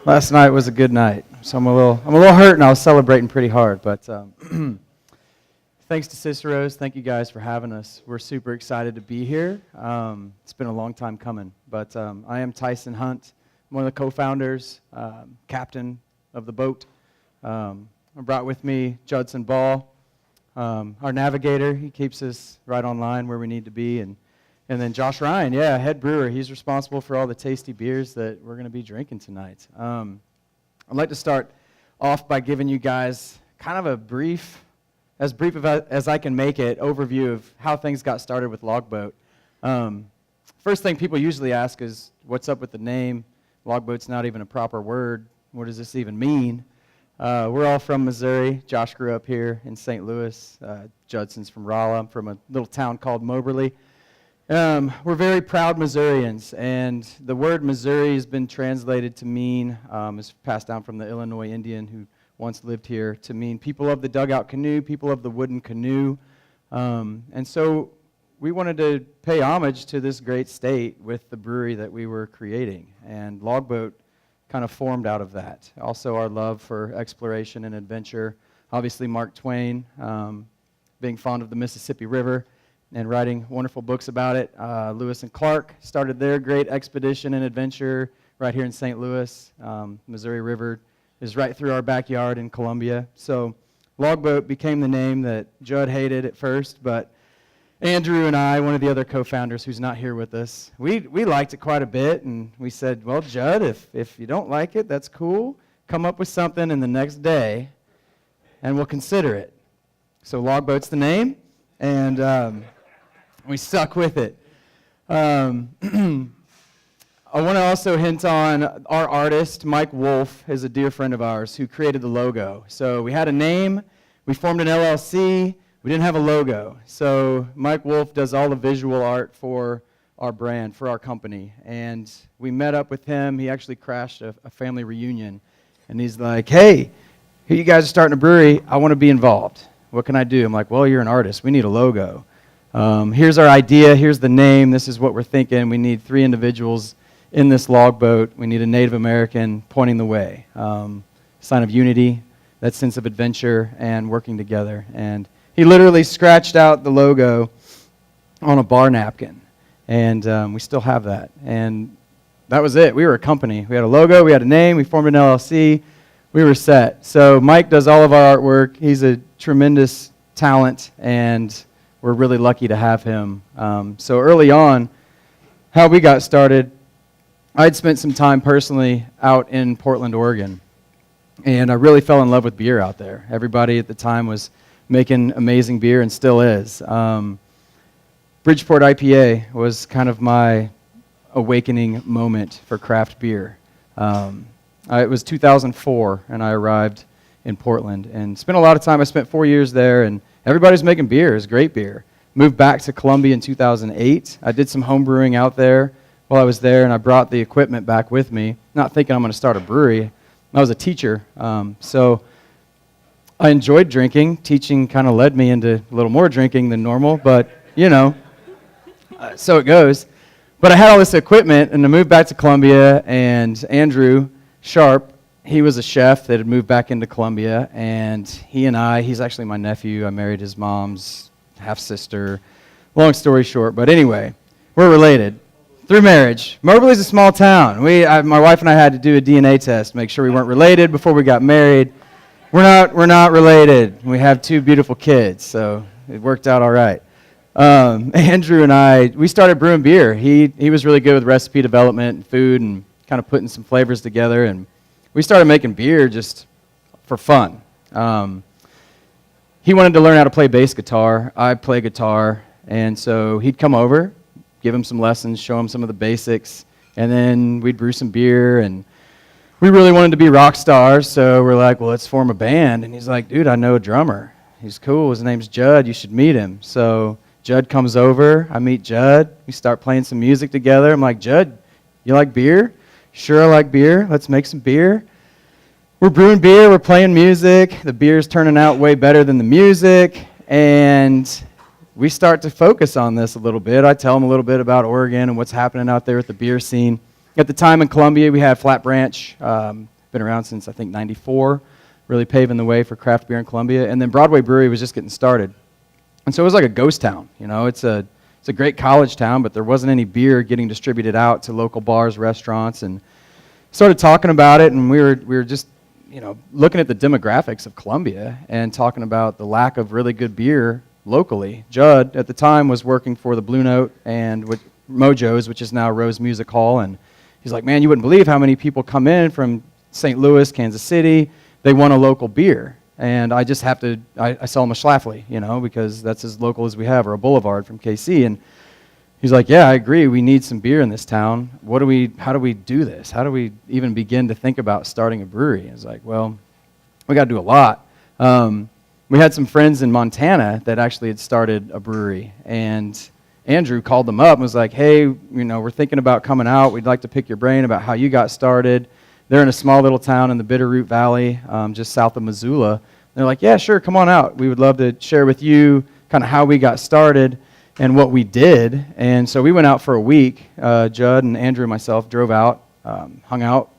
Last night was a good night, so I'm a little hurt, and I was celebrating pretty hard. But thanks to Cicero's, thank you guys for having us. We're super excited to be here. It's been a long time coming, but I am Tyson Hunt, one of the co-founders, captain of the boat. I brought with me Judson Ball, our navigator. He keeps us right on line where we need to be, and then Josh Rein, head brewer. He's responsible for all the tasty beers that we're going to be drinking tonight. I'd like to start off by giving you guys kind of a brief as I can make it, overview of how things got started with Logboat. First thing people usually ask is, what's up with the name? Logboat's not even a proper word. What does this even mean? We're all from Missouri. Josh grew up here in St. Louis. Judson's from Rolla. I'm from a little town called Moberly. We're very proud Missourians, and the word Missouri has been translated to mean, is passed down from the Illinois Indian who once lived here, to mean people of the dugout canoe, people of the wooden canoe. And so we wanted to pay homage to this great state with the brewery that we were creating, and Logboat kind of formed out of that. Also our love for exploration and adventure. Obviously Mark Twain, being fond of the Mississippi River, and writing wonderful books about it. Lewis and Clark started their great expedition and adventure right here in St. Louis. Missouri River is right through our backyard in Columbia. So Logboat became the name that Judd hated at first, but Andrew and I, one of the other co-founders who's not here with us, we liked it quite a bit, and we said, well, Judd, if you don't like it, that's cool. Come up with something in the next day, and we'll consider it. So Logboat's the name, and we stuck with it. I want to also hint on our artist, Mike Wolf, is a dear friend of ours who created the logo. So we had a name, we formed an LLC, we didn't have a logo. So Mike Wolf does all the visual art for our brand, for our company. And we met up with him. He actually crashed a family reunion. And he's like, hey, here you guys are starting a brewery. I want to be involved. What can I do? I'm like, well, you're an artist. We need a logo. Here's our idea. Here's the name. This is what we're thinking. We need 3 individuals in this Logboat. We need a Native American pointing the way. Sign of unity, that sense of adventure and working together. And he literally scratched out the logo on a bar napkin. And we still have that. And that was it. We were a company. We had a logo. We had a name. We formed an LLC. We were set. So Mike does all of our artwork. He's a tremendous talent, and we're really lucky to have him. So early on, how we got started, I'd spent some time personally out in Portland, Oregon, and I really fell in love with beer out there. Everybody at the time was making amazing beer and still is. Bridgeport IPA was kind of my awakening moment for craft beer. It was 2004, and I arrived in Portland and spent a lot of time. I spent 4 years there, and everybody's making beer. It was great beer. Moved back to Columbia in 2008. I did some home brewing out there while I was there, and I brought the equipment back with me, not thinking I'm going to start a brewery. I was a teacher, so I enjoyed drinking. Teaching kind of led me into a little more drinking than normal, but, so it goes. But I had all this equipment, and I moved back to Columbia, and Andrew Sharp, he was a chef that had moved back into Columbia, and he's actually my nephew. I married his mom's half-sister. Long story short, but anyway, we're related through marriage. Moberly's a small town. My wife and I had to do a DNA test, make sure we weren't related before we got married. We're not related. We have 2 beautiful kids, so it worked out all right. Andrew and we started brewing beer. He was really good with recipe development and food and kind of putting some flavors together, and we started making beer just for fun. He wanted to learn how to play bass guitar. I play guitar, and so he'd come over, give him some lessons, show him some of the basics, and then we'd brew some beer, and we really wanted to be rock stars, so we're like, well, let's form a band. And he's like, dude, I know a drummer. He's cool. His name's Judd. You should meet him. So Judd comes over. I meet Judd. We start playing some music together. I'm like, Judd, you like beer? Sure, I like beer. Let's make some beer. We're brewing beer. We're playing music. The beer's turning out way better than the music, and we start to focus on this a little bit. I tell him a little bit about Oregon and what's happening out there with the beer scene. At the time in Columbia, we had Flat Branch, been around since, I think, 94, really paving the way for craft beer in Columbia. And then Broadway Brewery was just getting started. And so it was like a ghost town. It's a great college town, but there wasn't any beer getting distributed out to local bars, restaurants, and started talking about it, and we were just looking at the demographics of Columbia and talking about the lack of really good beer locally. Judd, at the time, was working for the Blue Note and with Mojo's, which is now Rose Music Hall, and he's like, man, you wouldn't believe how many people come in from St. Louis, Kansas City. They want a local beer, and I just have to, I sell them a Schlafly, because that's as local as we have, or a Boulevard from KC, and he's like, yeah, I agree. We need some beer in this town. How do we do this? How do we even begin to think about starting a brewery? I was like, well, we got to do a lot. We had some friends in Montana that actually had started a brewery, and Andrew called them up and was like, hey, we're thinking about coming out. We'd like to pick your brain about how you got started. They're in a small little town in the Bitterroot Valley, just south of Missoula. And they're like, yeah, sure, come on out. We would love to share with you kind of how we got started and what we did. And so we went out for a week. Judd and Andrew and myself drove out, hung out,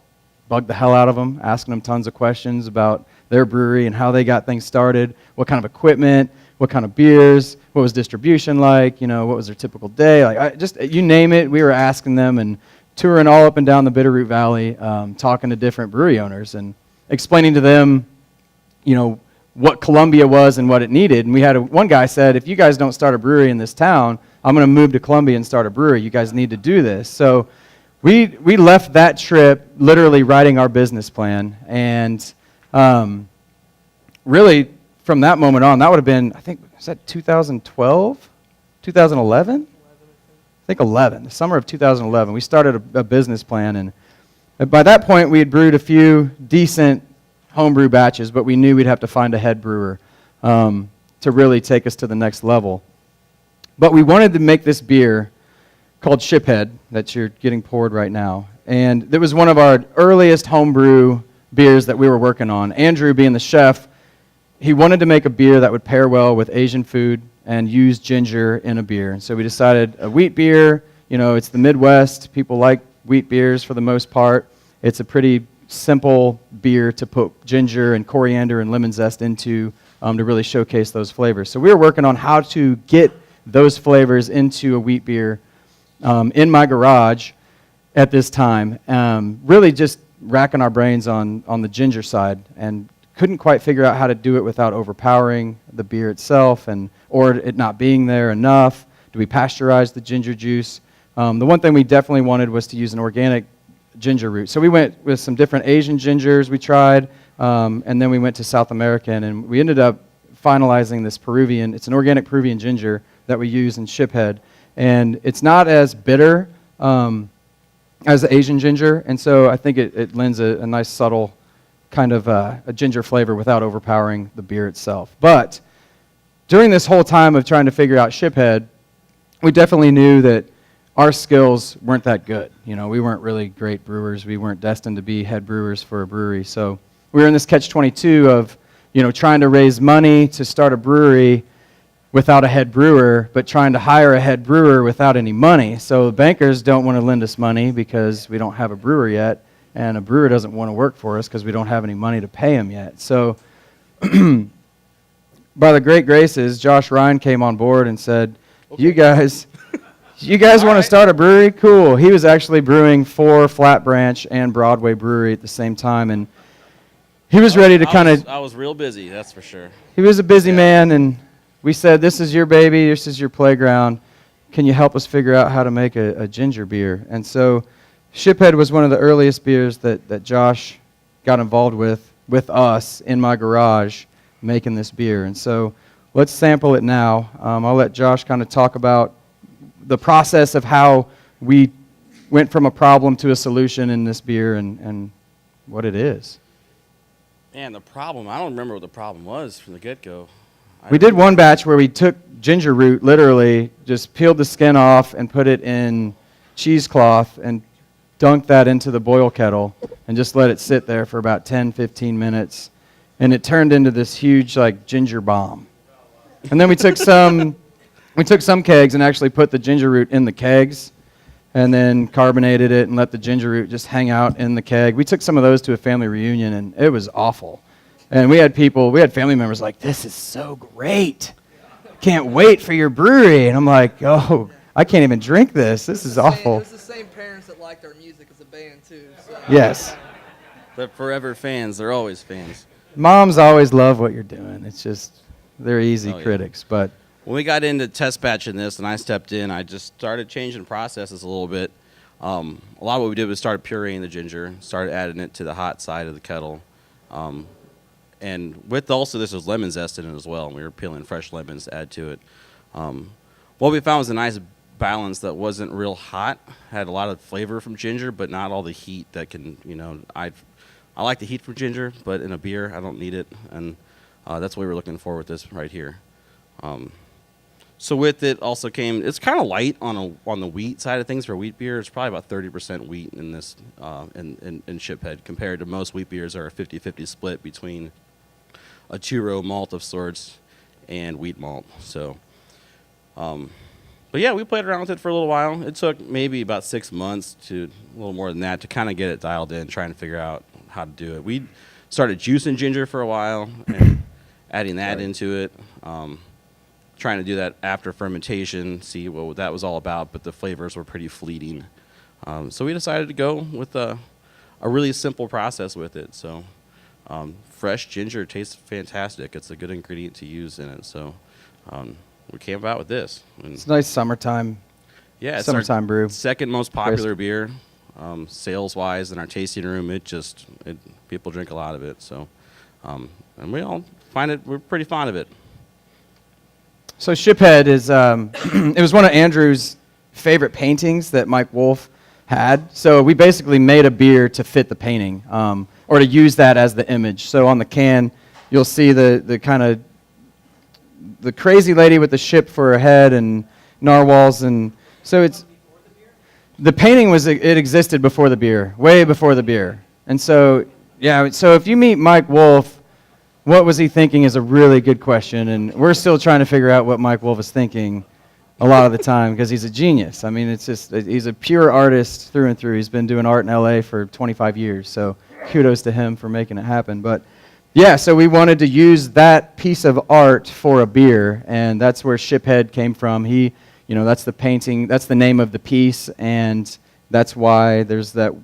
bugged the hell out of them, asking them tons of questions about their brewery and how they got things started, what kind of equipment, what kind of beers, what was distribution like, what was their typical day. You name it, we were asking them and touring all up and down the Bitterroot Valley, talking to different brewery owners and explaining to them, what Columbia was and what it needed. And we had one guy said, if you guys don't start a brewery in this town, I'm going to move to Columbia and start a brewery. You guys need to do this. So we left that trip literally writing our business plan. And really, from that moment on, that would have been, I think, was that 2012? 2011? I think 11, the summer of 2011. We started a business plan. And by that point, we had brewed a few decent homebrew batches, but we knew we'd have to find a head brewer to really take us to the next level. But we wanted to make this beer called Shiphead that you're getting poured right now. And it was one of our earliest homebrew beers that we were working on. Andrew, being the chef, he wanted to make a beer that would pair well with Asian food and use ginger in a beer. And so we decided a wheat beer, it's the Midwest. People like wheat beers for the most part. It's a pretty simple beer to put ginger and coriander and lemon zest into to really showcase those flavors. So we were working on how to get those flavors into a wheat beer in my garage at this time, really just racking our brains on the ginger side and couldn't quite figure out how to do it without overpowering the beer itself or it not being there enough. Do we pasteurize the ginger juice? The one thing we definitely wanted was to use an organic ginger root. So we went with some different Asian gingers we tried, and then we went to South American, and we ended up finalizing this Peruvian. It's an organic Peruvian ginger that we use in Shiphead, and it's not as bitter as the Asian ginger, and so I think it lends a nice subtle kind of a ginger flavor without overpowering the beer itself. But during this whole time of trying to figure out Shiphead, we definitely knew that our skills weren't that good. We weren't really great brewers. We weren't destined to be head brewers for a brewery. So we were in this catch-22 of, trying to raise money to start a brewery without a head brewer, but trying to hire a head brewer without any money. So the bankers don't want to lend us money because we don't have a brewer yet, and a brewer doesn't want to work for us because we don't have any money to pay him yet. So by the great graces, Josh Rein came on board and said, okay, you guys want to start a brewery? Cool. He was actually brewing for Flat Branch and Broadway Brewery at the same time, and he was ready to I was real busy, that's for sure. He was a busy man, and we said, this is your baby, this is your playground. Can you help us figure out how to make a ginger beer? And so Shiphead was one of the earliest beers that Josh got involved with us in my garage making this beer. And so let's sample it now. I'll let Josh kind of talk about the process of how we went from a problem to a solution in this beer and what it is. Man, the problem, I don't remember what the problem was from the get-go. We did one batch where we took ginger root, literally, just peeled the skin off and put it in cheesecloth and dunked that into the boil kettle and just let it sit there for about 10, 15 minutes. And it turned into this huge, ginger bomb. And then we took some kegs and actually put the ginger root in the kegs and then carbonated it and let the ginger root just hang out in the keg. We took some of those to a family reunion, and it was awful. And we had family members like, this is so great. Can't wait for your brewery. And I'm like, oh, I can't even drink this. This is awful. It's the same parents that liked our music as a band, too. So. Yes. They're forever fans. They're always fans. Moms always love what you're doing. It's just, they're easy critics. But when we got into test batching this and I stepped in, I just started changing processes a little bit. A lot of what we did was started pureeing the ginger, started adding it to the hot side of the kettle. And with also this was lemon zest in it as well, and we were peeling fresh lemons to add to it. What we found was a nice balance that wasn't real hot, had a lot of flavor from ginger, but not all the heat that can, I like the heat from ginger, but in a beer, I don't need it, and that's what we were looking for with this right here. So with it also came, it's kind of light on the wheat side of things for wheat beer. It's probably about 30% wheat in this in Shiphead compared to most wheat beers are a 50-50 split between a two-row malt of sorts and wheat malt. So, but yeah, we played around with it for a little while. It took maybe about 6 months to a little more than that to kind of get it dialed in, trying to figure out how to do it. We started juicing ginger for a while and adding that into it. Trying to do that after fermentation, see what that was all about, but the flavors were pretty fleeting. So we decided to go with a really simple process with it. So fresh ginger tastes fantastic. It's a good ingredient to use in it. So we came about with this. And it's nice summertime. Yeah, it's summertime brew. Second most popular beer, sales-wise in our tasting room. People drink a lot of it. So, and we all we're pretty fond of it. So Shiphead is, it was one of Andrew's favorite paintings that Mike Wolf had. So we basically made a beer to fit the painting, or to use that as the image. So on the can, you'll see the kind of the crazy lady with the ship for a head and narwhals, and so it's the painting it existed before the beer, way before the beer. And so yeah, so if you meet Mike Wolf, what was he thinking is a really good question, and we're still trying to figure out what Mike Wolf is thinking a lot of the time because he's a genius. I mean, he's a pure artist through and through. He's been doing art in LA for 25 years, so kudos to him for making it happen. But yeah, so we wanted to use that piece of art for a beer, and that's where Shiphead came from. That's the painting, that's the name of the piece, and that's why there's that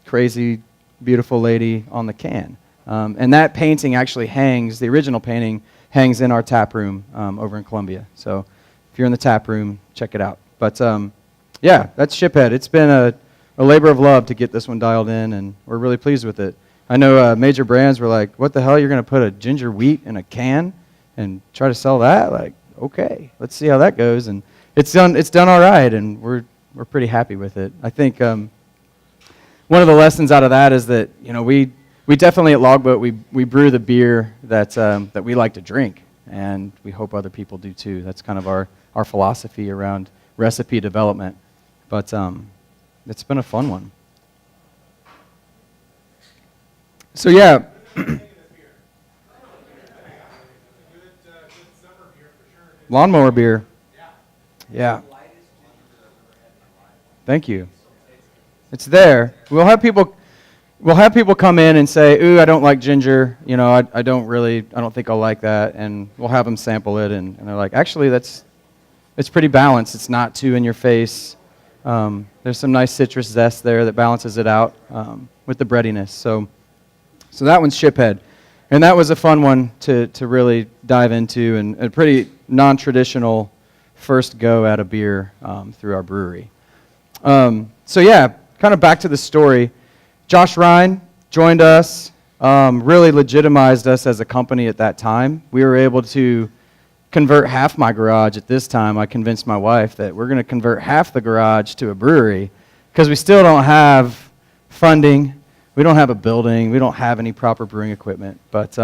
crazy, beautiful lady on the can. And that painting actually the original painting hangs in our tap room over in Columbia. So if you're in the tap room, check it out. But yeah, that's Shiphead. It's been a labor of love to get this one dialed in, and we're really pleased with it. I know major brands were like, what the hell, you're going to put a ginger wheat in a can and try to sell that? Like, okay, let's see how that goes. And it's done all right, and we're pretty happy with it. I think one of the lessons out of that is that, we definitely at Logboat, we brew the beer that we like to drink, and we hope other people do too. That's kind of our philosophy around recipe development. But it's been a fun one. So yeah. Lawnmower beer. Yeah. Thank you. It's there. We'll have people come in and say, "Ooh, I don't like ginger. I don't think I'll like that." And we'll have them sample it, and they're like, "Actually, it's pretty balanced. It's not too in your face. There's some nice citrus zest there that balances it out with the breadiness." So that one's Shiphead, and that was a fun one to really dive into, and a pretty non-traditional first go at a beer through our brewery. So yeah, kind of back to the story. Josh Rein joined us, really legitimized us as a company at that time. We were able to convert half my garage at this time. I convinced my wife that we're going to convert half the garage to a brewery because we still don't have funding. We don't have a building. We don't have any proper brewing equipment. But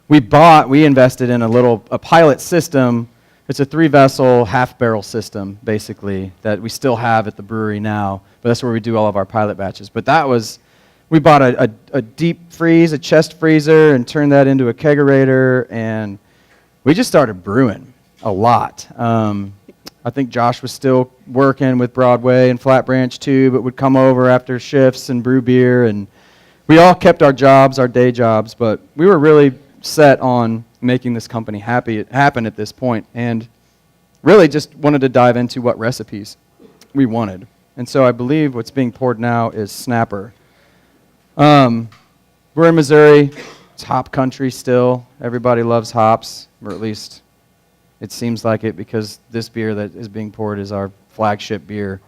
we invested in a pilot system. It's a 3-vessel, half-barrel system, basically, that we still have at the brewery now. But that's where we do all of our pilot batches. But we bought a deep freeze, a chest freezer, and turned that into a kegerator, and we just started brewing a lot. I think Josh was still working with Broadway and Flat Branch too, but would come over after shifts and brew beer. And we all kept our jobs, our day jobs, but we were really set on making this company happen at this point, and really just wanted to dive into what recipes we wanted. And so I believe what's being poured now is Snapper. We're in Missouri. It's hop country still. Everybody loves hops, or at least it seems like it, because this beer that is being poured is our flagship beer.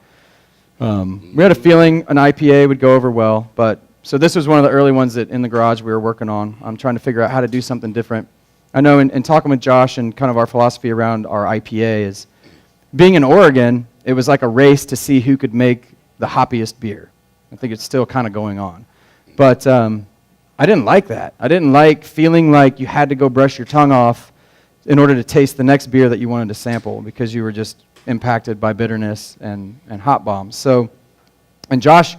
We had a feeling an IPA would go over well, but so this was one of the early ones that in the garage we were working on. I'm trying to figure out how to do something different. I know in talking with Josh and kind of our philosophy around our IPA is, being in Oregon, it was like a race to see who could make the hoppiest beer. I think it's still kind of going on. But I didn't like that. I didn't like feeling like you had to go brush your tongue off in order to taste the next beer that you wanted to sample, because you were just impacted by bitterness and hop bombs. So, and Josh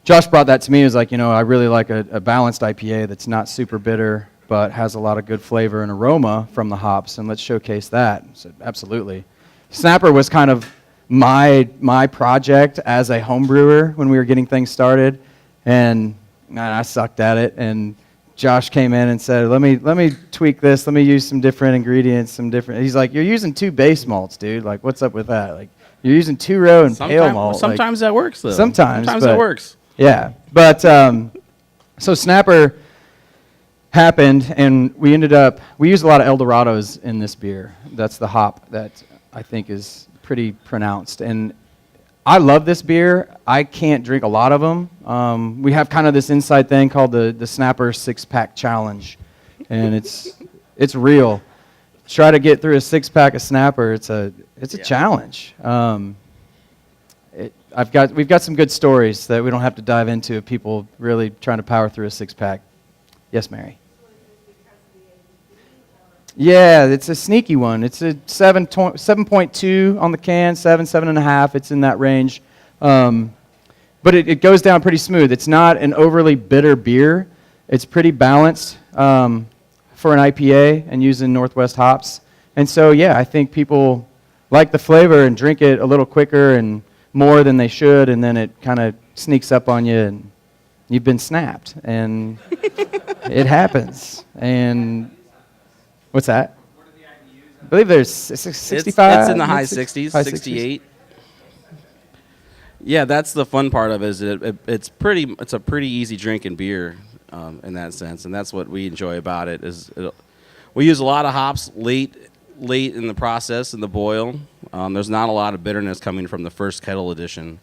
brought that to me. He was like, I really like a balanced IPA that's not super bitter, but has a lot of good flavor and aroma from the hops, and let's showcase that. I said, absolutely. Snapper was kind of my project as a home brewer when we were getting things started, and I sucked at it. And Josh came in and said, let me tweak this. Let me use some different ingredients, He's like, you're using 2 base malts, dude. Like, what's up with that? Like, you're using 2 row and pale malt. Sometimes that works, though. Sometimes that works. Yeah, but so Snapper happened, and we used a lot of Eldorados in this beer. That's the hop that I think is pretty pronounced. And I love this beer. I can't drink a lot of them. We have kind of this inside thing called the Snapper 6-pack challenge, and it's real. Try to get through a 6-pack of Snapper. It's a challenge. We've got some good stories that we don't have to dive into of people really trying to power through a 6-pack. Yes, Mary. Yeah, it's a sneaky one. It's a 7.2 on the can, 7.5. It's in that range. But it goes down pretty smooth. It's not an overly bitter beer. It's pretty balanced for an IPA and using Northwest hops. And so, yeah, I think people like the flavor and drink it a little quicker and more than they should, and then it kind of sneaks up on you, and you've been snapped. And it happens. And what's that? I believe there's 65. It's in the high 60s, 68. Yeah, that's the fun part of it. Is it's a pretty easy drinking beer in that sense, and that's what we enjoy about it. We use a lot of hops late in the process in the boil. There's not a lot of bitterness coming from the first kettle edition.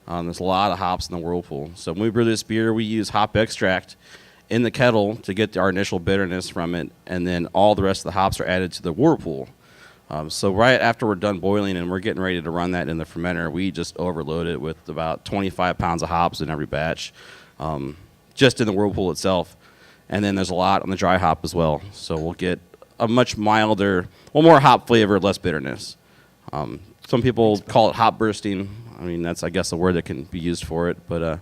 There's a lot of hops in the whirlpool. So when we brew this beer, we use hop extract in the kettle to get our initial bitterness from it, and then all the rest of the hops are added to the whirlpool. So right after we're done boiling and we're getting ready to run that in the fermenter, we just overload it with about 25 pounds of hops in every batch, just in the whirlpool itself. And then there's a lot on the dry hop as well. So we'll get a much milder, more hop flavor, less bitterness. Some people call it hop bursting. I mean, that's, I guess, a word that can be used for it. But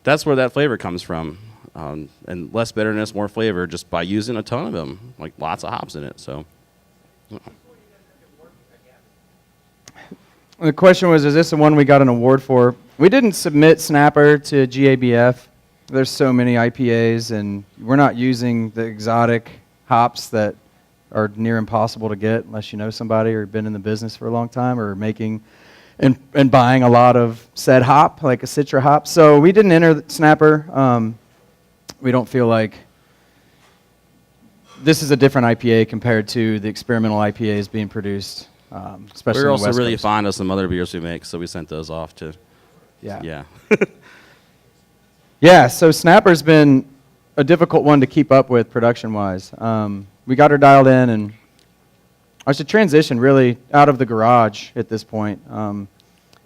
that's where that flavor comes from. And less bitterness, more flavor, just by using a ton of them, like lots of hops in it. So. The question was, is this the one we got an award for? We didn't submit Snapper to GABF. There's so many IPAs, and we're not using the exotic hops that are near impossible to get unless you know somebody or been in the business for a long time or making and buying a lot of said hop, like a Citra hop. So we didn't enter the Snapper. We don't feel like this is a different IPA compared to the experimental IPAs being produced, especially We're on also the West really Coast. fond of some other beers we make, so we sent those off to. Yeah. Yeah, so Snapper's been a difficult one to keep up with production-wise. We got her dialed in, and I should transition really out of the garage at this point.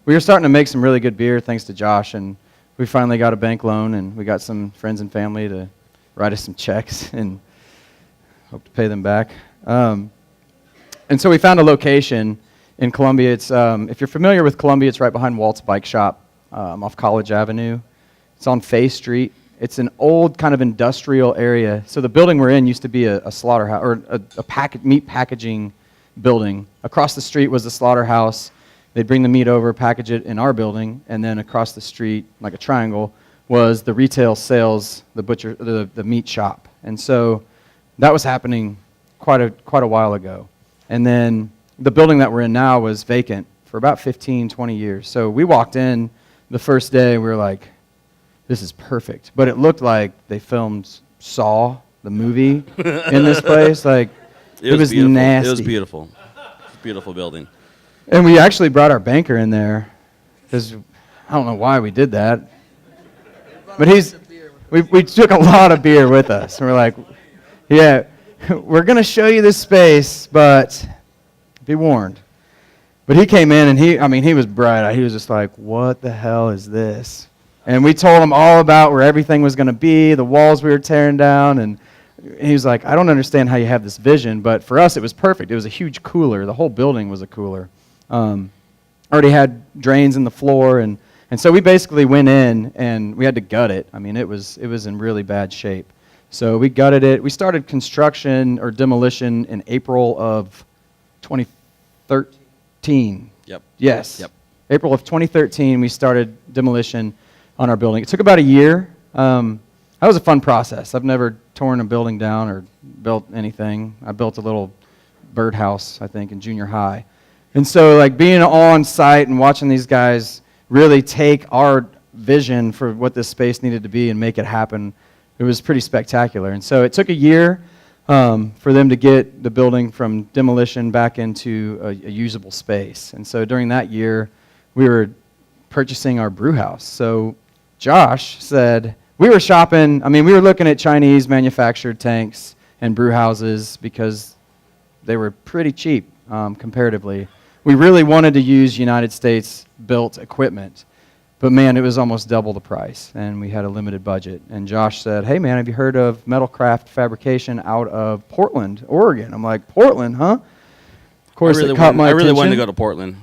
We were starting to make some really good beer thanks to Josh, and we finally got a bank loan, and we got some friends and family to write us some checks and hope to pay them back. And so we found a location in Columbia. It's if you're familiar with Columbia, it's right behind Walt's Bike Shop off College Avenue. It's on Fay Street. It's an old kind of industrial area. So the building we're in used to be a slaughterhouse or a meat packaging building. Across the street was the slaughterhouse. They'd bring the meat over, package it in our building, and then across the street, like a triangle, was the retail sales, the meat shop. And so that was happening quite a while ago. And then the building that we're in now was vacant for about 15, 20 years. So we walked in the first day, we were like, this is perfect. But it looked like they filmed Saw, the movie, in this place. Like, it was beautiful. nasty. It was beautiful. It was a beautiful building. And we actually brought our banker in there because I don't know why we did that. But we took a lot of beer with us. And we're like, yeah, we're going to show you this space, but be warned. But he came in and he was bright. He was just like, what the hell is this? And we told him all about where everything was going to be, the walls we were tearing down. And he was like, I don't understand how you have this vision. But for us, it was perfect. It was a huge cooler. The whole building was a cooler. Already had drains in the floor. And so we basically went in and we had to gut it. I mean, it was in really bad shape. So we gutted it. We started construction or demolition in April of 2013. Yep. Yes. Yep. April of 2013, we started demolition on our building. It took about a year. That was a fun process. I've never torn a building down or built anything. I built a little birdhouse, I think, in junior high. And so, like, being on site and watching these guys really take our vision for what this space needed to be and make it happen, it was pretty spectacular. And so it took a year for them to get the building from demolition back into a usable space. And so during that year, we were purchasing our brew house. So Josh said, we were shopping, we were looking at Chinese manufactured tanks and brew houses because they were pretty cheap comparatively. We really wanted to use United States built equipment, but man, it was almost double the price, and we had a limited budget. And Josh said, hey man, have you heard of metalcraft fabrication out of Portland, Oregon? I'm like, Portland, huh? Of course, it caught my attention. I really wanted to go to Portland.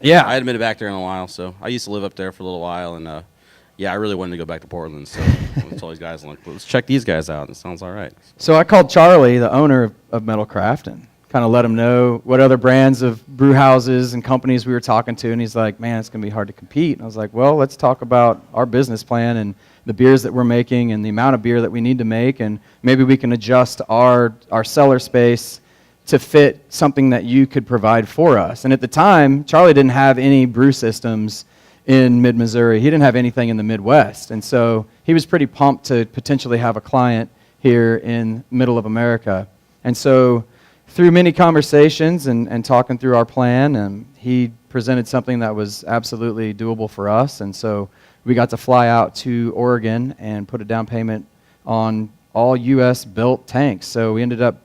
Yeah. I hadn't been back there in a while, so I used to live up there for a little while, and I really wanted to go back to Portland. So I told these guys, like, let's check these guys out. It sounds all right. So I called Charlie, the owner of Metalcraft, and kind of let him know what other brands of brew houses and companies we were talking to. And he's like, man, it's going to be hard to compete. And I was like, well, let's talk about our business plan and the beers that we're making and the amount of beer that we need to make, and maybe we can adjust our cellar space to fit something that you could provide for us. And at the time, Charlie didn't have any brew systems in mid-Missouri. He didn't have anything in the Midwest. And so he was pretty pumped to potentially have a client here in middle of America. And so through many conversations and talking through our plan, he presented something that was absolutely doable for us. And so we got to fly out to Oregon and put a down payment on all U.S. built tanks. So we ended up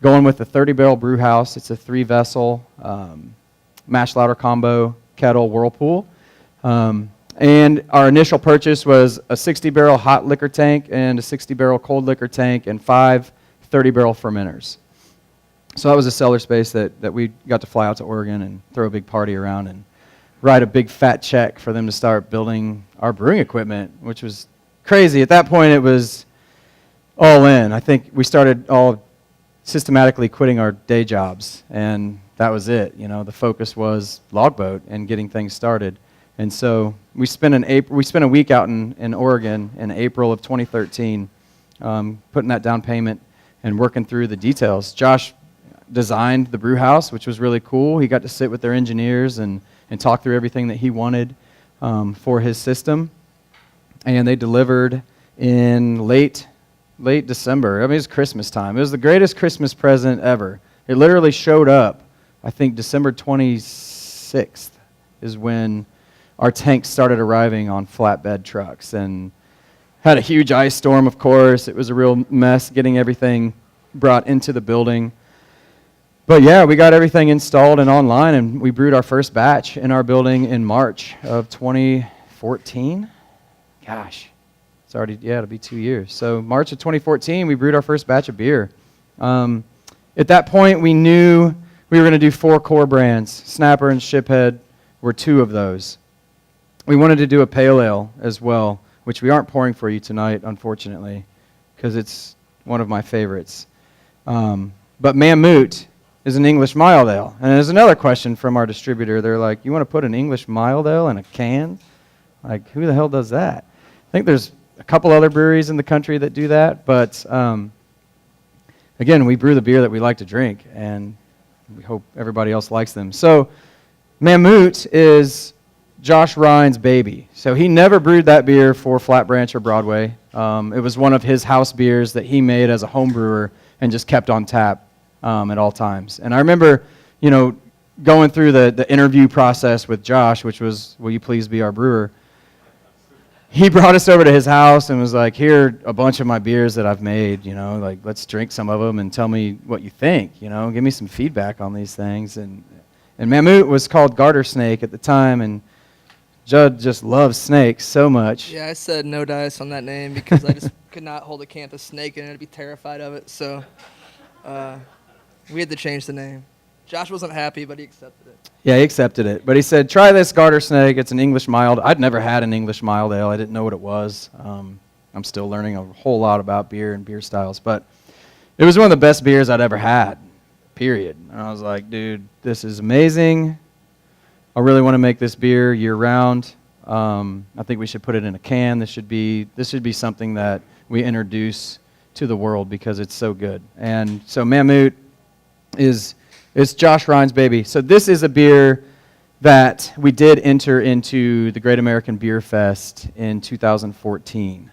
going with the 30-barrel brew house. It's a 3-vessel mash louder combo kettle whirlpool. And our initial purchase was a 60-barrel hot liquor tank and a 60-barrel cold liquor tank and 5 30-barrel fermenters. So that was a cellar space that we got to fly out to Oregon and throw a big party around and write a big fat check for them to start building our brewing equipment, which was crazy. At that point, it was all in. I think we started all systematically quitting our day jobs, and that was it. You know, the focus was Logboat and getting things started. And so we spent a week out in Oregon in April of 2013, putting that down payment and working through the details. Josh designed the brew house, which was really cool. He got to sit with their engineers and talk through everything that he wanted for his system. And they delivered in late December. I mean, it was Christmas time. It was the greatest Christmas present ever. It literally showed up, I think December 26th is when our tanks started arriving on flatbed trucks, and had a huge ice storm, of course. It was a real mess getting everything brought into the building. But yeah, we got everything installed and online, and we brewed our first batch in our building in March of 2014. Gosh, it's already, it'll be 2 years. So March of 2014, we brewed our first batch of beer. At that point, we knew we were going to do 4 core brands. Snapper and Shiphead were 2 of those. We wanted to do a pale ale as well, which we aren't pouring for you tonight, unfortunately, because it's one of my favorites. But Mamoot is an English mild ale. And there's another question from our distributor. They're like, you want to put an English mild ale in a can? Like, who the hell does that? I think there's a couple other breweries in the country that do that, but again, we brew the beer that we like to drink, and we hope everybody else likes them. So Mamoot is Josh Rein's baby. So he never brewed that beer for Flat Branch or Broadway. It was one of his house beers that he made as a home brewer and just kept on tap at all times. And I remember, going through the interview process with Josh, which was, will you please be our brewer? He brought us over to his house and was like, here are a bunch of my beers that I've made, like, let's drink some of them and tell me what you think, give me some feedback on these things. And Mamoot was called Garter Snake at the time, and Judd just loves snakes so much. Yeah, I said no dice on that name because I just could not hold a can with a snake in it. I'd be terrified of it. So we had to change the name. Josh wasn't happy, but he accepted it. Yeah, he accepted it. But he said, try this Garter Snake. It's an English mild. I'd never had an English mild ale. I didn't know what it was. I'm still learning a whole lot about beer and beer styles. But it was one of the best beers I'd ever had, period. And I was like, dude, this is amazing. I really want to make this beer year-round. I think we should put it in a can. This should be something that we introduce to the world because it's so good. And so Mamoot is Josh Rein's baby. So this is a beer that we did enter into the Great American Beer Fest in 2014.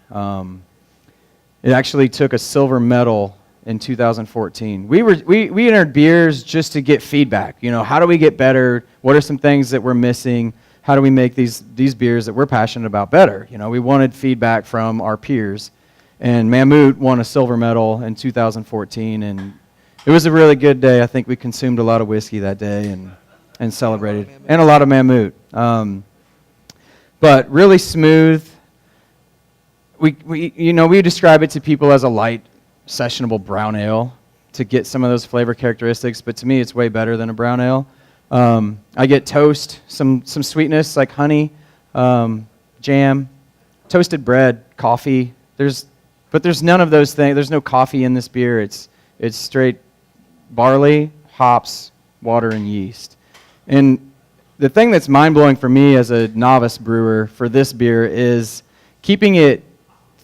It actually took a silver medal in 2014. We entered beers just to get feedback. How do we get better? What are some things that we're missing? How do we make these beers that we're passionate about better? We wanted feedback from our peers. And Mamoot won a silver medal in 2014, and it was a really good day. I think we consumed a lot of whiskey that day and celebrated, and a lot of Mamoot. But really smooth. We describe it to people as a light, sessionable brown ale to get some of those flavor characteristics. But to me, it's way better than a brown ale. I get toast, some sweetness like honey, jam, toasted bread, coffee. But there's none of those things. There's no coffee in this beer. It's straight barley, hops, water, and yeast. And the thing that's mind-blowing for me as a novice brewer for this beer is keeping it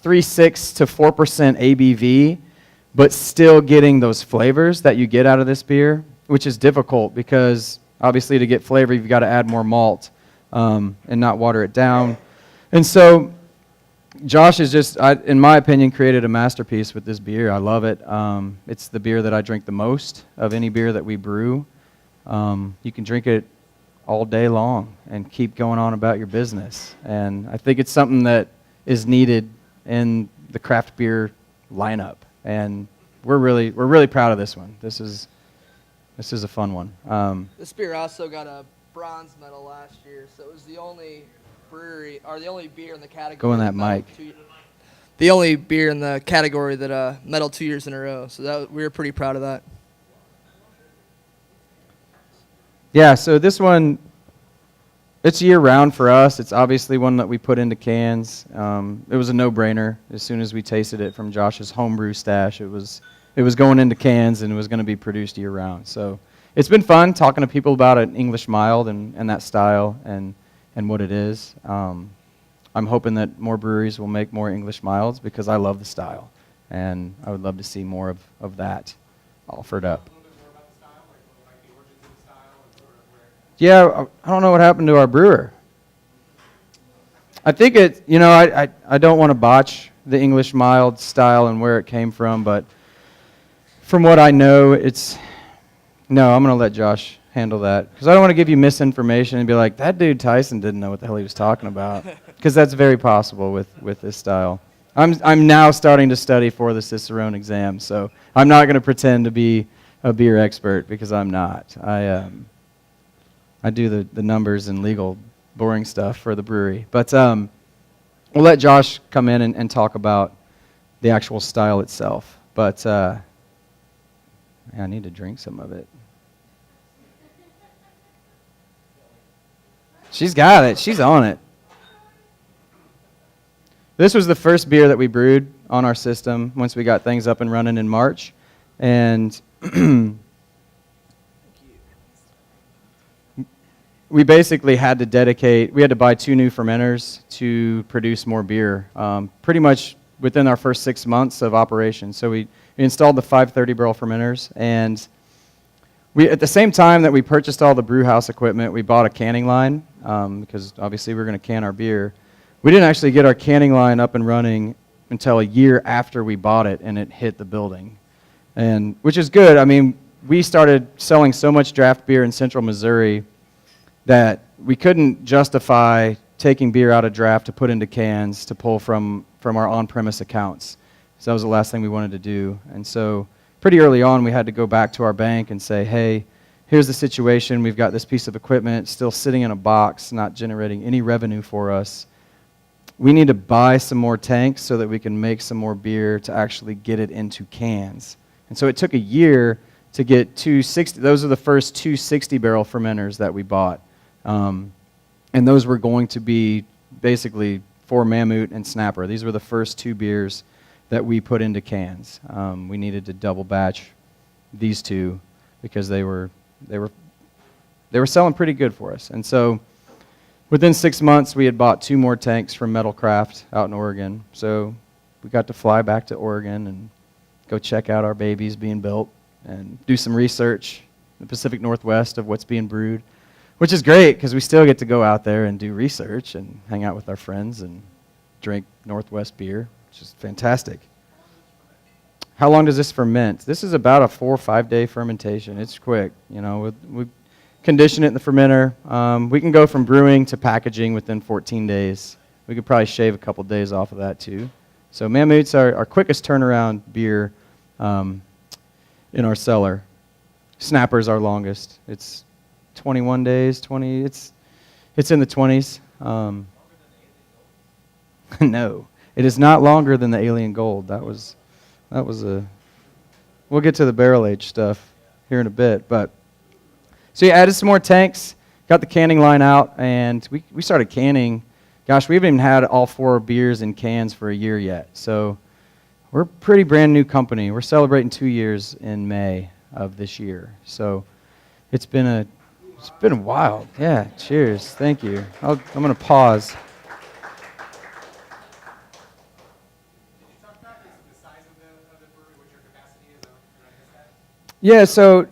3.6 to 4% ABV, but still getting those flavors that you get out of this beer, which is difficult because obviously to get flavor, you've got to add more malt and not water it down. And so Josh has just, in my opinion, created a masterpiece with this beer. I love it. It's the beer that I drink the most of any beer that we brew. You can drink it all day long and keep going on about your business. And I think it's something that is needed in the craft beer lineup. And we're really proud of this one. This is a fun one. This beer also got a bronze medal last year, so it was the only brewery or the only beer in the category. Go in that mic. The only beer in the category that medaled 2 years in a row. So we were pretty proud of that. Yeah, so this one, it's year-round for us. It's obviously one that we put into cans. It was a no-brainer. As soon as we tasted it from Josh's homebrew stash, it was going into cans and it was going to be produced year-round. So it's been fun talking to people about an English mild and that style and what it is. I'm hoping that more breweries will make more English milds because I love the style, and I would love to see more of that offered up. Yeah, I don't know what happened to our brewer. I think I don't want to botch the English mild style and where it came from, but from what I know, I'm going to let Josh handle that because I don't want to give you misinformation and be like, that dude Tyson didn't know what the hell he was talking about, because that's very possible with this style. I'm now starting to study for the Cicerone exam, so I'm not going to pretend to be a beer expert because I'm not. I do the numbers and legal boring stuff for the brewery. But we'll let Josh come in and talk about the actual style itself. But I need to drink some of it. She's got it. She's on it. This was the first beer that we brewed on our system once we got things up and running in March. And we basically had to buy 2 new fermenters to produce more beer, pretty much within our first 6 months of operation. So we installed the 5 30-barrel fermenters, and at the same time that we purchased all the brew house equipment, we bought a canning line, because obviously we were going to can our beer. We didn't actually get our canning line up and running until a year after we bought it, and it hit the building, and which is good. I mean, we started selling so much draft beer in central Missouri that we couldn't justify taking beer out of draft to put into cans to pull from our on-premise accounts. So that was the last thing we wanted to do. And so pretty early on, we had to go back to our bank and say, hey, here's the situation. We've got this piece of equipment still sitting in a box, not generating any revenue for us. We need to buy some more tanks so that we can make some more beer to actually get it into cans. And so it took a year to get 260. Those are the first 260-barrel fermenters that we bought. And those were going to be basically for Mamoot and Snapper. These were the first 2 beers that we put into cans. We needed to double batch these 2 because they were selling pretty good for us. And so within 6 months, we had bought 2 more tanks from Metalcraft out in Oregon. So we got to fly back to Oregon and go check out our babies being built and do some research in the Pacific Northwest of what's being brewed, which is great because we still get to go out there and do research and hang out with our friends and drink Northwest beer, which is fantastic. How long does this ferment? This is about a 4 or 5 day fermentation. It's quick. You know, we condition it in the fermenter. We can go from brewing to packaging within 14 days. We could probably shave a couple days off of that too. So Mamoot's our quickest turnaround beer in our cellar. Snapper's our longest. It's 21 days, 20. It's in the 20s. No, it is not longer than the Alien Gold. That was a. We'll get to the barrel age stuff here in a bit, but so you added some more tanks, got the canning line out, and we started canning. Gosh, we haven't even had all 4 beers in cans for a year yet. So we're a pretty brand new company. We're celebrating 2 years in May of this year. So it's been wild. Yeah, cheers. Thank you. I'm going to pause. Yeah, so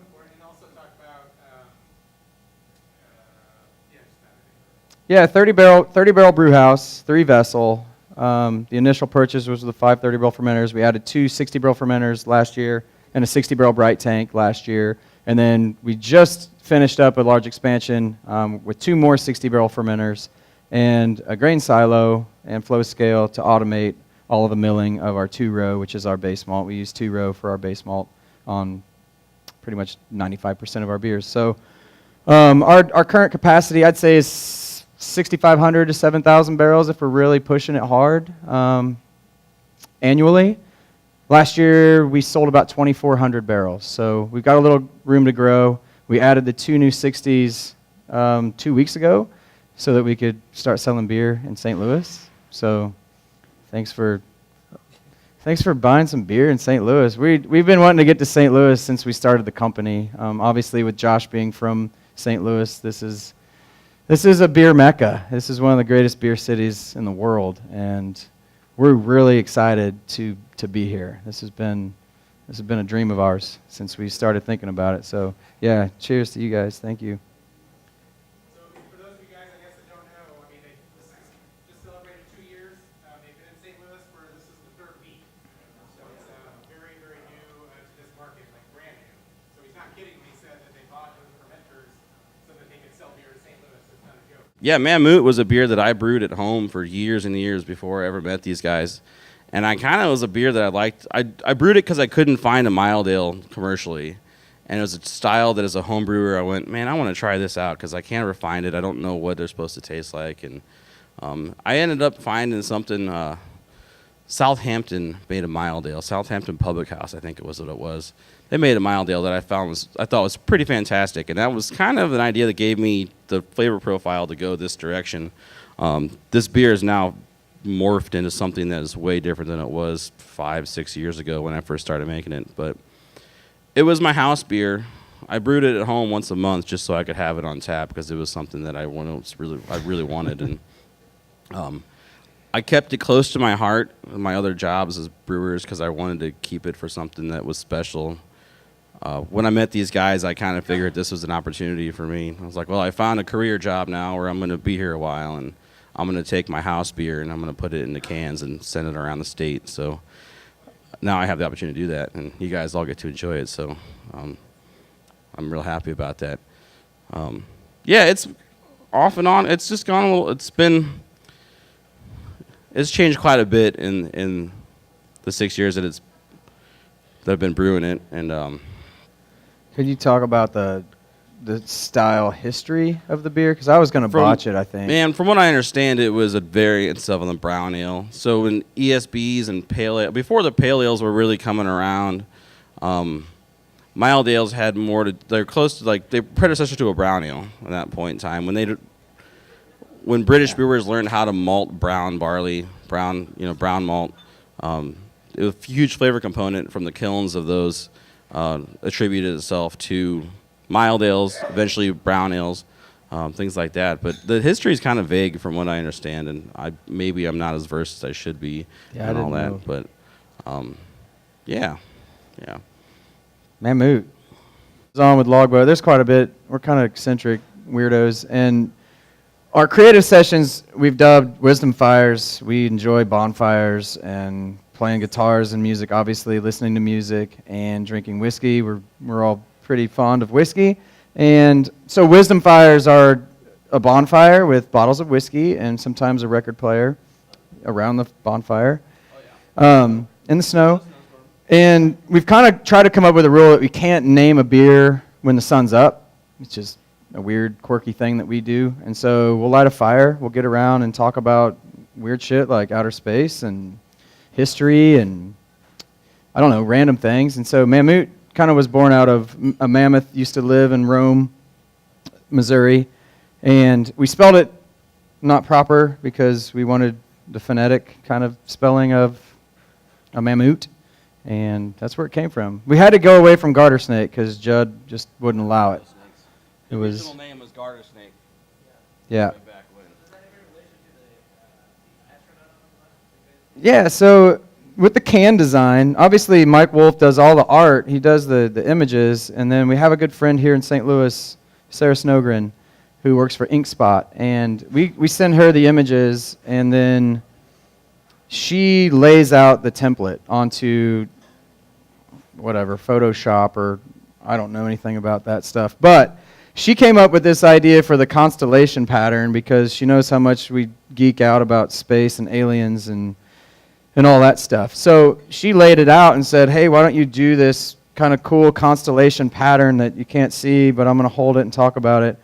yeah, 30-barrel brew house, 3 vessel. The initial purchase was the 5 30-barrel fermenters. We added 2 60-barrel fermenters last year and a 60-barrel bright tank last year. And then we just finished up a large expansion with 2 more 60-barrel fermenters and a grain silo and flow scale to automate all of the milling of our 2-row, which is our base malt. We use 2-row for our base malt on pretty much 95% of our beers. So our current capacity, I'd say, is 6,500 to 7,000 barrels if we're really pushing it hard annually. Last year, we sold about 2,400 barrels. So we've got a little room to grow. We added the 2 new 60s 2 weeks ago so that we could start selling beer in St. Louis. So thanks for buying some beer in St. Louis. We've been wanting to get to St. Louis since we started the company. Obviously, with Josh being from St. Louis, this is a beer mecca. This is one of the greatest beer cities in the world, and we're really excited to be here. This has been a dream of ours since we started thinking about it. So yeah, cheers to you guys. Thank you. So for those of you guys, I guess, that don't know, I mean, they just celebrated 2 years. They've been in St. Louis for, this is the 3rd week. So it's very, very new to this market, like brand new. So he's not kidding when he said that they bought those fermenters so that they could sell beer in St. Louis. It's not a joke. Yeah, Mamoot was a beer that I brewed at home for years and years before I ever met these guys. And I kind of was a beer that I liked. I brewed it because I couldn't find a mild ale commercially. And it was a style that as a home brewer, I went, man, I want to try this out because I can't ever find it. I don't know what they're supposed to taste like. And I ended up finding something, Southampton made a mild ale. Southampton Public House, I think it was what it was. They made a mild ale that I thought was pretty fantastic. And that was kind of an idea that gave me the flavor profile to go this direction. This beer is now morphed into something that is way different than it was 5-6 years ago when I first started making it. But it was my house beer. I brewed it at home once a month just so I could have it on tap because it was something that I really wanted, and I kept it close to my heart. My other jobs as brewers because I wanted to keep it for something that was special. When I met these guys, I kind of figured this was an opportunity for me. I was like, well, I found a career job now where I'm going to be here a while, and I'm going to take my house beer and I'm going to put it in the cans and send it around the state. So now I have the opportunity to do that, and you guys all get to enjoy it. So I'm real happy about that. Yeah, it's off and on. It's just gone a little. It's changed quite a bit in the 6 years that I've been brewing it, and Could you talk about the style history of the beer? Because I was going to botch it, I think. Man, from what I understand, it was a variant of the brown ale. So in ESBs and pale ale, before the pale ales were really coming around, mild ales had more they're close to, like, they're predecessor to a brown ale at that point in time. When British brewers learned how to malt brown barley, brown malt, it was a huge flavor component from the kilns of those attributed itself to mild ales, eventually brown ales, things like that. But the history is kind of vague from what I understand, and maybe I'm not as versed as I should be and all that. Know. But yeah. Mamoot is on with Logboat. There's quite a bit. We're kind of eccentric weirdos, and our creative sessions we've dubbed Wisdom Fires. We enjoy bonfires and playing guitars and music, obviously listening to music and drinking whiskey. We're all pretty fond of whiskey, and so Wisdom Fires are a bonfire with bottles of whiskey and sometimes a record player around the bonfire in the snow. And we've kind of tried to come up with a rule that we can't name a beer when the sun's up. It's just a weird, quirky thing that we do. And so we'll light a fire. We'll get around and talk about weird shit like outer space and history and, I don't know, random things. And so Mamoot kind of was born out of a mammoth used to live in Rome, Missouri. And we spelled it not proper because we wanted the phonetic kind of spelling of a mammut. And that's where it came from. We had to go away from garter snake because Judd just wouldn't allow it. The original name was garter snake. Yeah. Way back when. Yeah, so with the can design, obviously Mike Wolf does all the art. He does the images. And then we have a good friend here in St. Louis, Sarah Snogren, who works for InkSpot. And we send her the images, and then she lays out the template onto whatever, Photoshop, or I don't know anything about that stuff. But she came up with this idea for the constellation pattern because she knows how much we geek out about space and aliens and all that stuff. So she laid it out and said, hey, why don't you do this kind of cool constellation pattern that you can't see, but I'm going to hold it and talk about it,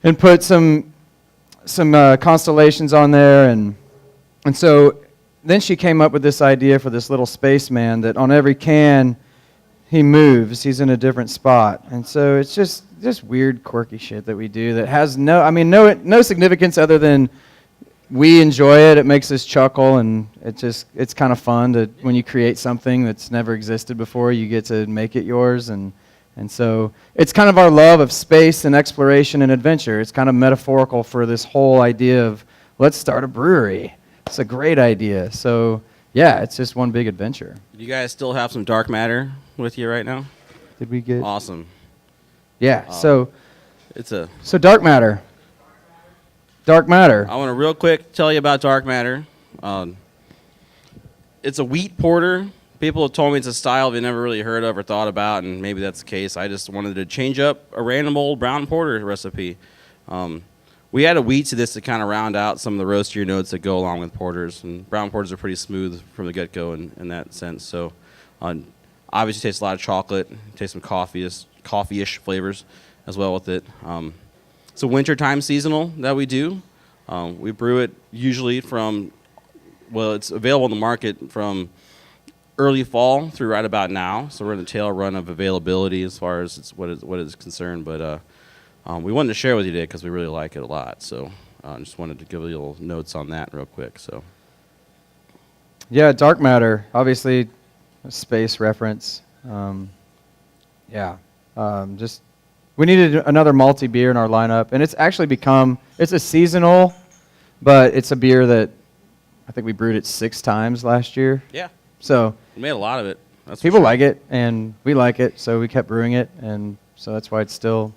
and put some constellations on there. And so then she came up with this idea for this little spaceman that on every can he moves, he's in a different spot. And so it's just weird, quirky shit that we do that has no significance other than we enjoy it. It makes us chuckle, and it's kind of fun to, when you create something that's never existed before, you get to make it yours. And so it's kind of our love of space and exploration and adventure. It's kind of metaphorical for this whole idea of let's start a brewery. It's a great idea. So yeah, it's just one big adventure. You guys still have some dark matter with you right now? Did we get? Awesome. Yeah. So dark matter. Dark matter. I want to real quick tell you about dark matter. It's a wheat porter. People have told me it's a style they never really heard of or thought about, and maybe that's the case. I just wanted to change up a random old brown porter recipe. We add a wheat to this to kind of round out some of the roastier notes that go along with porters. And brown porters are pretty smooth from the get-go in that sense. So obviously tastes a lot of chocolate. Tastes some coffee-ish flavors as well with it. It's a wintertime seasonal that we do. We brew it usually it's available in the market from early fall through right about now. So we're in the tail run of availability as far as what is concerned. But we wanted to share with you today because we really like it a lot. So I just wanted to give you little notes on that real quick. So Yeah, dark matter, obviously a space reference. Yeah, Just we needed another malty beer in our lineup, and it's actually it's a seasonal, but it's a beer that I think we brewed it 6 times last year. Yeah. So We made a lot of it. That's for people sure. like it, and we like it, so we kept brewing it, and so that's why it's still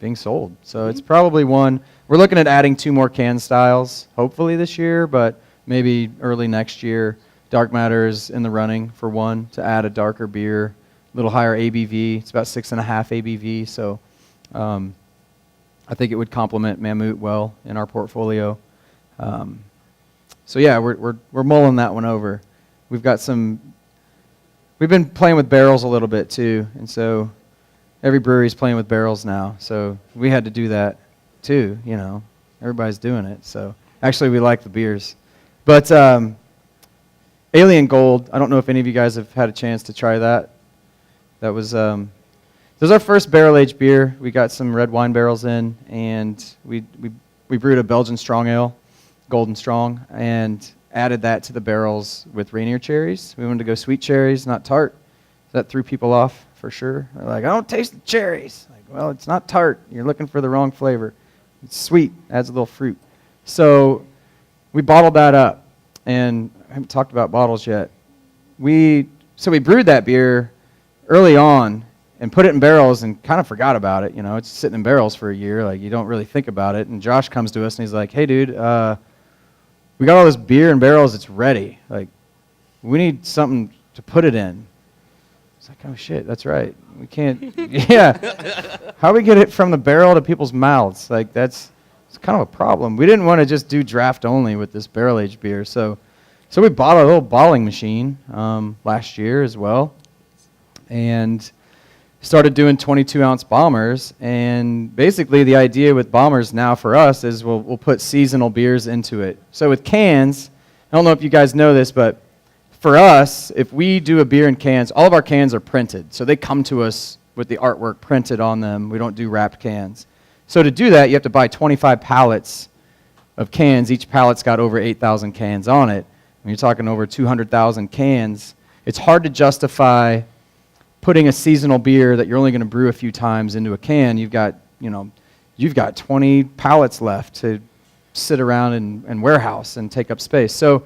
being sold. So it's probably one. We're looking at adding 2 more can styles, hopefully this year, but maybe early next year. Dark Matter is in the running for one to add a darker beer, a little higher ABV. It's about 6.5 ABV, so I think it would complement Mamoot well in our portfolio. So yeah, we're mulling that one over. We've been playing with barrels a little bit too, and so every brewery's playing with barrels now. So we had to do that too. Everybody's doing it. So actually, we like the beers, but Alien Gold. I don't know if any of you guys have had a chance to try that. That was our first barrel-aged beer. We got some red wine barrels in, and we brewed a Belgian strong ale, Golden Strong, and added that to the barrels with Rainier cherries. We wanted to go sweet cherries, not tart. That threw people off for sure. They're like, I don't taste the cherries. Like, well, it's not tart. You're looking for the wrong flavor. It's sweet, adds a little fruit. So we bottled that up, and I haven't talked about bottles yet. So we brewed that beer early on and put it in barrels and kind of forgot about it. It's sitting in barrels for a year. Like, you don't really think about it. And Josh comes to us, and he's like, hey, dude, we got all this beer in barrels. It's ready. Like, we need something to put it in. It's like, oh, shit, that's right. We can't, yeah. How do we get it from the barrel to people's mouths? Like, it's kind of a problem. We didn't want to just do draft only with this barrel-aged beer. So we bought a little bottling machine last year as well, and started doing 22-ounce bombers. And basically the idea with bombers now for us is we'll put seasonal beers into it. So with cans, I don't know if you guys know this, but for us, if we do a beer in cans, all of our cans are printed. So they come to us with the artwork printed on them. We don't do wrapped cans. So to do that, you have to buy 25 pallets of cans. Each pallet's got over 8,000 cans on it. When you're talking over 200,000 cans, it's hard to justify putting a seasonal beer that you're only going to brew a few times into a can. You've got 20 pallets left to sit around and warehouse and take up space. So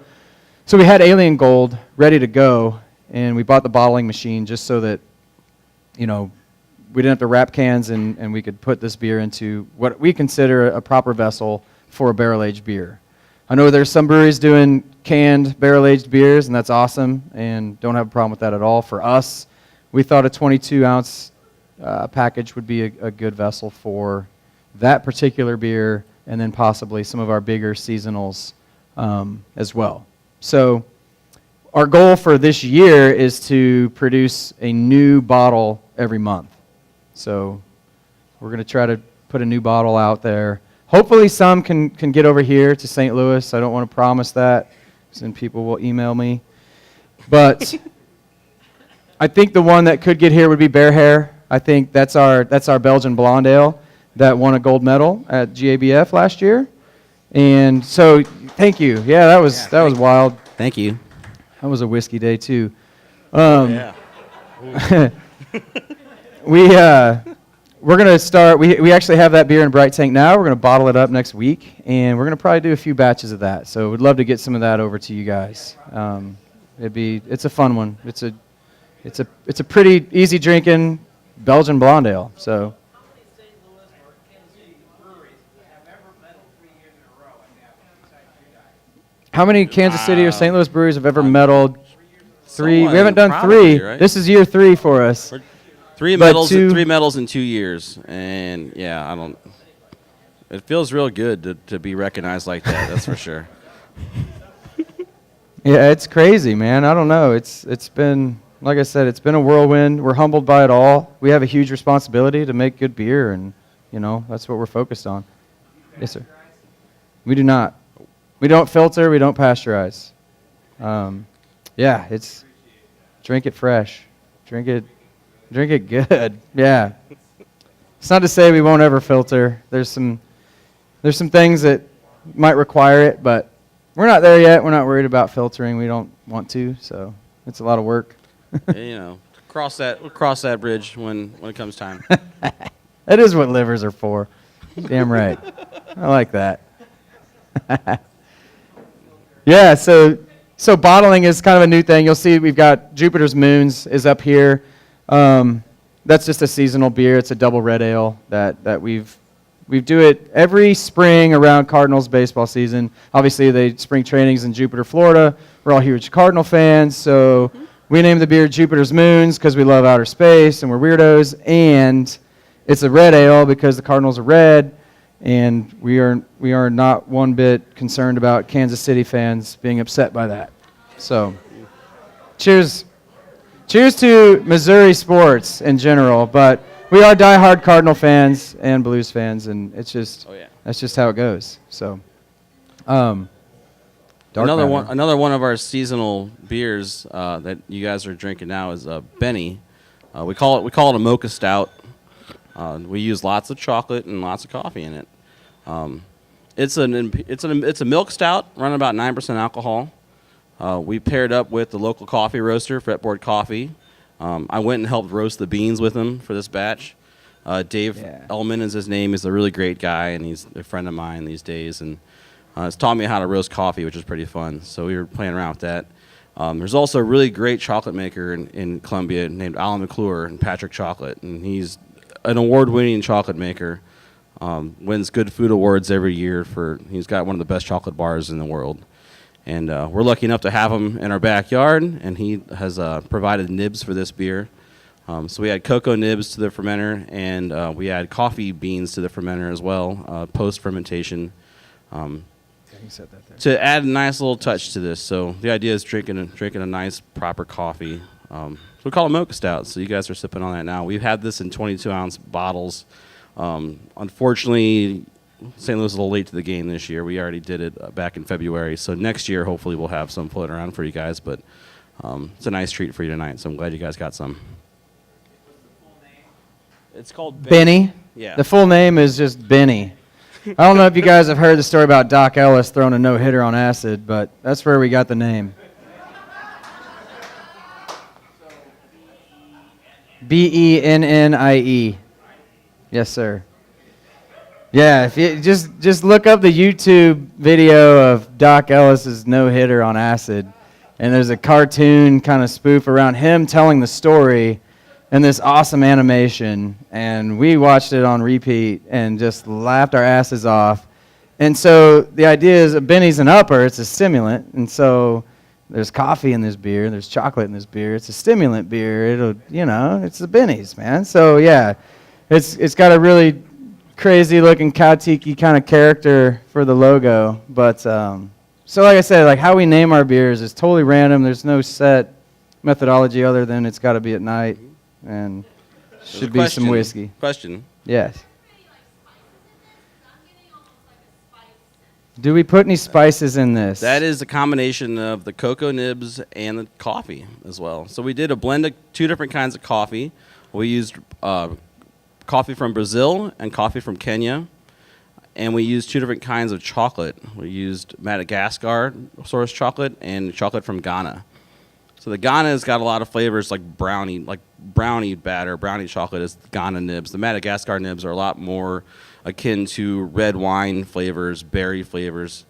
we had Alien Gold ready to go, and we bought the bottling machine just so that, we didn't have to wrap cans and we could put this beer into what we consider a proper vessel for a barrel-aged beer. I know there's some breweries doing canned barrel-aged beers, and that's awesome, and don't have a problem with that at all. For us, we thought a 22-ounce package would be a good vessel for that particular beer, and then possibly some of our bigger seasonals as well. So our goal for this year is to produce a new bottle every month. So we're going to try to put a new bottle out there. Hopefully some can get over here to St. Louis. I don't want to promise that, because then people will email me. But I think the one that could get here would be Bear Hair. I think that's our Belgian blonde ale that won a gold medal at GABF last year. And so, thank you. Yeah, that was wild. Thank you. That was a whiskey day too. Yeah. We're going to start. We actually have that beer in Bright Tank now. We're going to bottle it up next week, and we're going to probably do a few batches of that. So we'd love to get some of that over to you guys. It's a fun one. It's a pretty easy drinking Belgian blonde ale. So. How many Kansas City or St. Louis breweries have ever medaled? 3. We haven't done 3. Right? This is year 3 for us. 3 medals, 3 medals in 2 years, and yeah, it feels real good to be recognized like that. That's for sure. Yeah, it's crazy, man. I don't know. It's been, like I said, it's been a whirlwind. We're humbled by it all. We have a huge responsibility to make good beer, and that's what we're focused on. Yes, sir. We do not. We don't filter. We don't pasteurize. Yeah, it's drink it fresh. Drink it good. Yeah. It's not to say we won't ever filter. There's some things that might require it, but we're not there yet. We're not worried about filtering. We don't want to, so it's a lot of work. We'll cross that bridge when it comes time. That is what livers are for. Damn right. I like that. Yeah, so bottling is kind of a new thing. You'll see we've got Jupiter's Moons is up here. That's just a seasonal beer. It's a double red ale that we do it every spring around Cardinals baseball season. Obviously, the spring training's in Jupiter, Florida. We're all huge Cardinal fans, so we named the beer Jupiter's Moons because we love outer space and we're weirdos. And it's a red ale because the Cardinals are red, and we are not one bit concerned about Kansas City fans being upset by that. So, cheers to Missouri sports in general, but we are diehard Cardinal fans and Blues fans, and it's just that's just how it goes. So, another one of our seasonal beers that you guys are drinking now is Benny. We call it a mocha stout. We use lots of chocolate and lots of coffee in it. It's a milk stout, running about 9% alcohol. We paired up with the local coffee roaster, Fretboard Coffee. I went and helped roast the beans with him for this batch. Dave Ellman is his name. He's a really great guy, and he's a friend of mine these days. And it's taught me how to roast coffee, which is pretty fun. So we were playing around with that. There's also a really great chocolate maker in Columbia named Alan McClure and Patrick Chocolate, and he's an award-winning chocolate maker. Wins Good Food Awards every year he's got one of the best chocolate bars in the world. And we're lucky enough to have him in our backyard, and he has provided nibs for this beer. So we add cocoa nibs to the fermenter, and we add coffee beans to the fermenter as well, post-fermentation, to add a nice little touch to this. So the idea is drinking a nice, proper coffee. So we call it mocha stout, so you guys are sipping on that now. We've had this in 22-ounce bottles. Unfortunately, St. Louis is a little late to the game this year. We already did it back in February. So next year, hopefully, we'll have some floating around for you guys. But it's a nice treat for you tonight, so I'm glad you guys got some. It's called Benny. Yeah. The full name is just Benny. I don't know if you guys have heard the story about Doc Ellis throwing a no-hitter on acid, but that's where we got the name. Bennie. Yes, sir. Yeah, if you just look up the YouTube video of Doc Ellis's no-hitter on acid, and there's a cartoon kind of spoof around him telling the story and this awesome animation, and we watched it on repeat and just laughed our asses off. And so the idea is a Benny's an upper, it's a stimulant, and so there's coffee in this beer, there's chocolate in this beer, it's a stimulant beer, it's the Benny's, man. So yeah, it's got a really crazy looking cow tiki kind of character for the logo, but so like I said, like how we name our beers is totally random. There's no set methodology other than it's got to be at night and should be some whiskey. Question. Yes. Do we put any spices in this? That is a combination of the cocoa nibs and the coffee as well. So we did a blend of two different kinds of coffee. We used coffee from Brazil and coffee from Kenya. And we used two different kinds of chocolate. We used Madagascar source chocolate and chocolate from Ghana. So the Ghana has got a lot of flavors like brownie batter. Brownie chocolate is Ghana nibs. The Madagascar nibs are a lot more akin to red wine flavors, berry flavors,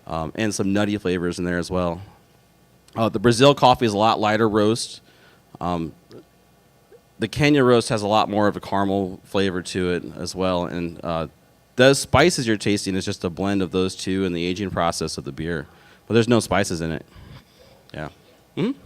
and some nutty flavors in there as well. The Brazil coffee is a lot lighter roast. The Kenya roast has a lot more of a caramel flavor to it as well. And those spices you're tasting is just a blend of those two and the aging process of the beer. But there's no spices in it. Yeah. Mm-hmm.